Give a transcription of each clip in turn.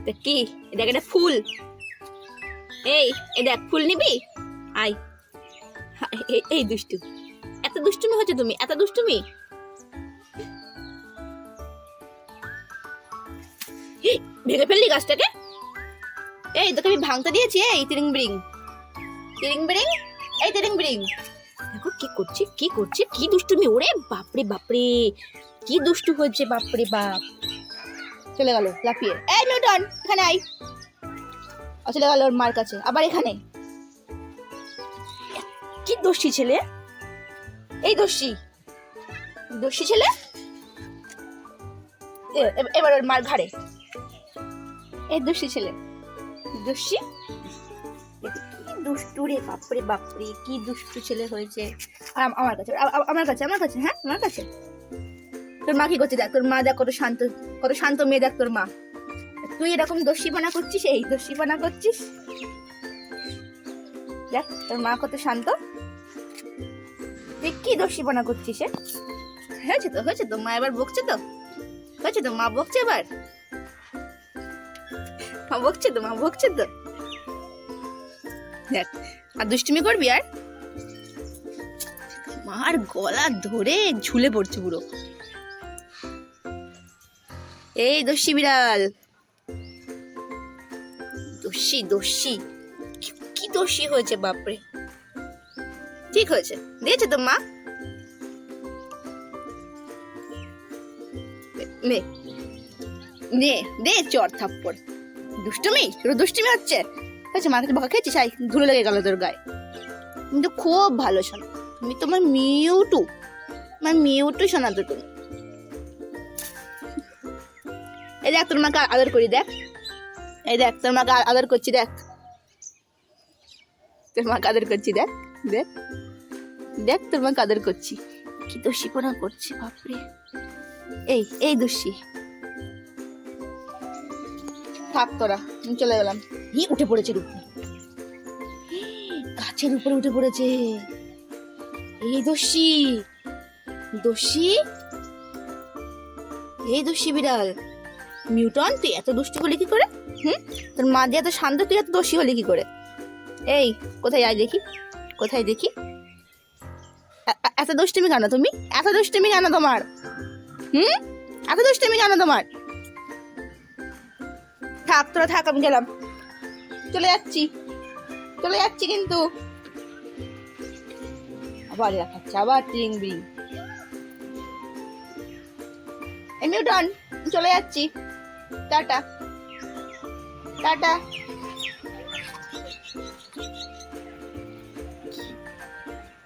তা কি দেখ, এটা ফুল। এই এই দেখ, ফুল নিবি? আয়। এই দুষ্টু, এত দুষ্টুমি হচ্ছে তুমি, এত দুষ্টুমি। ভেঙে ফেললি গাছটাকে। এই তোকে আমি ভাঙতে দিয়েছি। এই তিরিং বিরিং, তিরিং বিরিং, এই তিরিং বিরিং। দেখো কি করছে, কি করছে, কি দুষ্টুমি। ওরে বাপরে বাপরে, কি দুষ্টু হচ্ছে, বাপরে বাপ। চলে গেল লাফিয়ে। এই নিউটন, এখানে আই। চলে গেল ওর মার কাছে, আবার এখানে। কি দোষী ছেলে, এই দোষী, দোষী ছেলে। এবার ওর মার ঘাড়ে। এই দোষী ছেলে, দোষী। কি দুষ্টু রে, বাপরে বাপরে, কি দুষ্টু ছেলে হয়েছে। আমার কাছে, আমার কাছে, আমার কাছে, হ্যাঁ আমার কাছে। তোর মা কি করছে দেখ, তোর মা দেখ কত শান্ত, কত শান্ত মেয়ে দেখ তোর মা। তুই এরকম দোষীপনা করছিস, এই দোষীপনা করছিস। দেখ তোর মা কত শান্ত, তুই কি দোষীপনা করছিস। হয়েছে তো, হয়েছে তো, মা এবার বকছে তো, হয়েছে তো, মা বকছে এবার, মা বকছে তো, মা বকছে তো। দেখ আর দুষ্টুমি করবি আর, মার গলা ধরে ঝুলে পড়ছে পুরো। এই দোষী বিড়াল, দোষী, দোষী, কি দোষী হয়েছে বাপরে। ঠিক হয়েছে, দিয়েছে তো মা। নে নে দে চর থাপ্পড়। দুষ্টুমি, তোর দুষ্টুমি হচ্ছে। আচ্ছা মার কাছে বকা খেয়েছিস, আই ধুলো লেগে গেল তোর গায়ে। কিন্তু খুব ভালো শোনা তুমি, তোমার মিউটু, আমার মিউটু শোনা তো তুমি। এই দেখ তোর মাকে আদর করি, দেখ, এই দেখ তোর মাকে আদর করছি, দেখ তোর মাকে আদর করছি, দেখ দেখ দেখ তোর মাকে আদর করছি। কি দোষীপনা করছে বাপরে। এই এই দোষী, থাক তোরা, আমি চলে গেলাম। উঠে পড়েছে রূপ, গাছের উপরে উঠে পড়েছে। এই দোষী, দোষী, এই দোষী বিড়াল। নিউটন তুই এত দুষ্টু হলি কি করে? তোর মা দিয়ে এত শান্ত, তুই এত দোষী হলি কি করে? এই কোথায় আয় দেখি, কোথায় দেখি। এত দুষ্টুমি কেন তুমি, এত দুষ্টুমি কেন তোমার? এত দুষ্টুমি কেন তোমার? থাক তোরা থাক, আমি গেলাম, চলে যাচ্ছি, চলে যাচ্ছি কিন্তু। আবার দেখাচ্ছে, আবার ট্রিং বিং। এই নিউটন চলে যাচ্ছি, টাটা টাটা।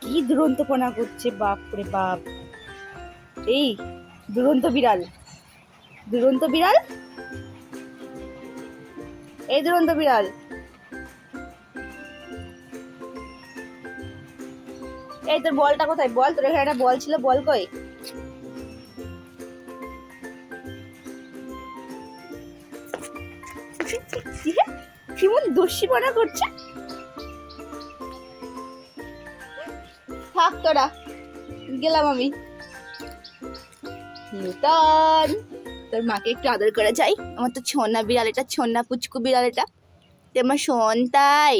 কি দুরন্তপনা করছে বাপরে বাপ। এই দুরন্ত বিড়াল, দুরন্ত বিড়াল, এই দুরন্ত বিড়াল। এই তোর বলটা কোথায়, বল, তোর এখানে একটা বল ছিল, বল কই? কেমন দোষীপনা করছে। থাক তোরা, গেলাম আমি। নিউটন তোর মাকে একটু আদর করে যাই। আমার তো ছোনা বিড়াল এটা, ছোনা পুচকু বিড়াল এটা। তো আমার সন্তাই,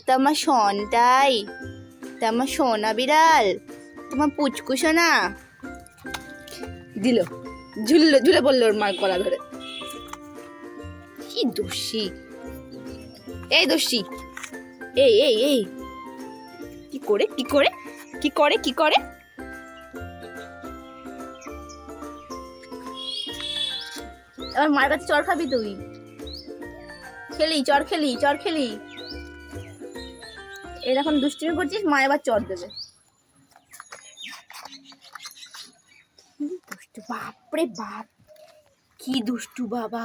তো আমার সন্তাই, তো আমার সোনা বিড়াল, তোমার পুচকু সোনা। দিল, ঝুললো, ঝুলে পড়লো ওর মার গলা ধরে। কি দোষী, এই দোষী, এই এই এই, কি করে, কি করে, কি করে, কি করে। আমার মার কাছে চর খাবি তুই? খেলি, চর খেলি, চর খেলি। এরকম দুষ্টুমি করছিস, মা এবার চর দেবে। দুষ্টু, বাপরে বাপ, কি দুষ্টু বাবা।